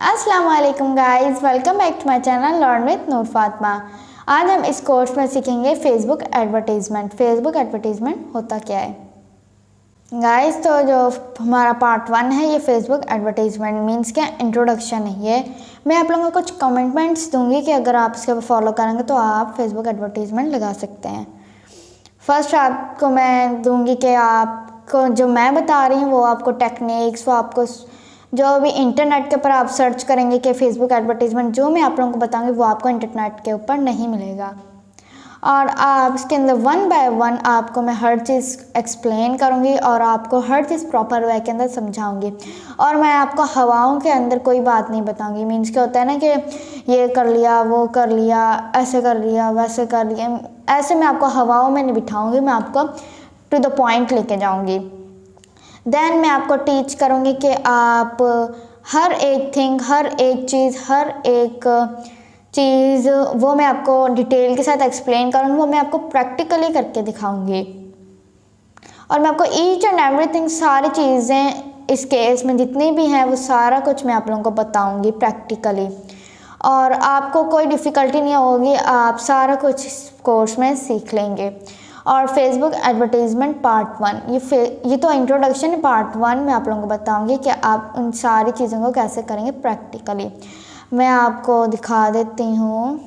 अस्सलाम वालेकुम guys, welcome back to my channel learn with Noor Fatima. आज हम इस कोर्स में सीखेंगे फेसबुक एडवर्टीज़मेंट। फेसबुक एडवर्टीज़मेंट होता क्या है गाइस? तो जो हमारा पार्ट 1 है ये फेसबुक एडवर्टीज़मेंट मींस क्या इंट्रोडक्शन है। ये मैं आप लोगों को कुछ कमिटमेंट्स दूंगी कि अगर आप इसके फॉलो करेंगे तो आप फेसबुक एडवर्टीज़मेंट लगा सकते हैं। फर्स्ट आपको मैं दूंगी कि आपको जो मैं बता रही हूँ वो आपको टेक्निक्स, वो आपको जो भी इंटरनेट के ऊपर आप सर्च करेंगे कि फेसबुक एडवर्टीज़मेंट, जो मैं आप लोगों को बताऊंगी वो आपको इंटरनेट के ऊपर नहीं मिलेगा। और आप इसके अंदर 1 बाय 1 आपको मैं हर चीज़ एक्सप्लेन करूंगी और आपको हर चीज़ प्रॉपर वे के अंदर समझाऊंगी। और मैं आपको हवाओं के अंदर कोई बात नहीं बताऊंगी। मीन्स क्या होता है ना कि ये कर लिया, वो कर लिया, ऐसे कर लिया, वैसे कर लिया, ऐसे मैं आपको हवाओं में नहीं बिठाऊंगी। मैं आपको टू द पॉइंट लेके जाऊंगी। देन मैं आपको टीच करूँगी कि आप हर एक थिंग, हर एक चीज़ वो मैं आपको डिटेल के साथ एक्सप्लेन करूँगी, वो मैं आपको प्रैक्टिकली करके दिखाऊँगी। और मैं आपको ईच एंड एवरीथिंग, सारी चीज़ें इस केस में जितनी भी हैं वो सारा कुछ मैं आप लोगों को बताऊँगी प्रैक्टिकली। और आपको कोई डिफ़िकल्टी नहीं होगी, आप सारा कुछ इस कोर्स में सीख लेंगे। और फेसबुक एडवर्टीज़मेंट पार्ट 1 ये तो इंट्रोडक्शन है। पार्ट 1 मैं आप लोगों को बताऊंगी कि आप उन सारी चीज़ों को कैसे करेंगे प्रैक्टिकली। मैं आपको दिखा देती हूँ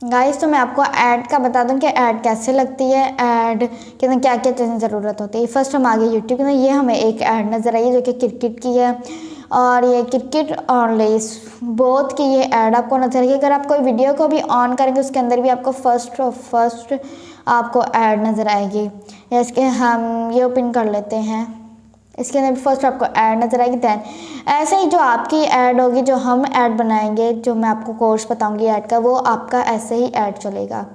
गाइस। तो मैं आपको ऐड का बता दूं कि ऐड कैसे लगती है, ऐड के अंदर क्या क्या चीज़ें ज़रूरत होती है। फर्स्ट हम आगे यूट्यूब के अंदर, ये हमें एक ऐड नज़र आई है जो कि क्रिकेट की है। और ये क्रिकेट और लेस बोथ की ये ऐड आपको नजर आएगी। अगर आप कोई वीडियो को भी ऑन करेंगे उसके अंदर भी आपको फर्स्ट आपको ऐड नज़र आएगी। इसके हम ये ओपन कर लेते हैं, इसके अंदर भी फर्स्ट आपको ऐड नज़र आएगी। दैन ऐसे ही जो आपकी ऐड होगी, जो हम ऐड बनाएंगे, जो मैं आपको कोर्स बताऊंगी ऐड का, वो आपका ऐसे ही ऐड चलेगा।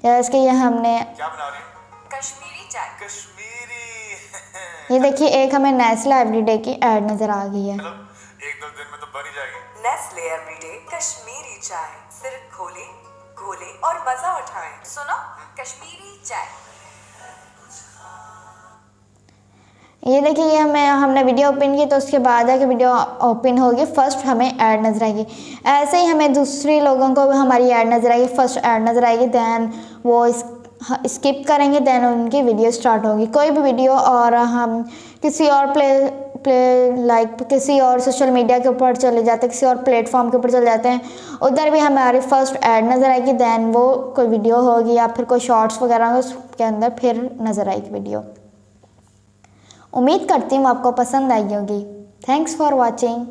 जैसे ये हमने क्या बना रही है? कश्मीरी चाय। कश्मीरी ये देखिए एक हमें नेस्ले एवरीडे की ऐड नज़र आ गई है। एक दो दिन में तो बन ही जाएगी। नेस्ले एवरीडे कश्मीरी चाय, सिर्फ घोले घोले और मजा उठाएं। सुनो, कश्मीरी चाय। ये देखिए ये हमने वीडियो ओपन की तो उसके बाद है कि वीडियो ओपन होगी, फर्स्ट हमें ऐड नज़र आएगी। ऐसे ही हमें दूसरी लोगों को हमारी ऐड नज़र आएगी, फर्स्ट ऐड नज़र आएगी। दैन वो स्किप करेंगे, दैन उनकी वीडियो स्टार्ट होगी, कोई भी वीडियो। और हम किसी और किसी और सोशल मीडिया के ऊपर चले जाते हैं, किसी और प्लेटफॉर्म के ऊपर चले जाते हैं, उधर भी हमारी फर्स्ट ऐड नज़र आएगी। दैन वो कोई वीडियो होगी या फिर कोई शॉर्ट्स वगैरह उसके अंदर फिर नज़र आएगी वीडियो। उम्मीद करती हूँ आपको पसंद आई होगी। Thanks for watching.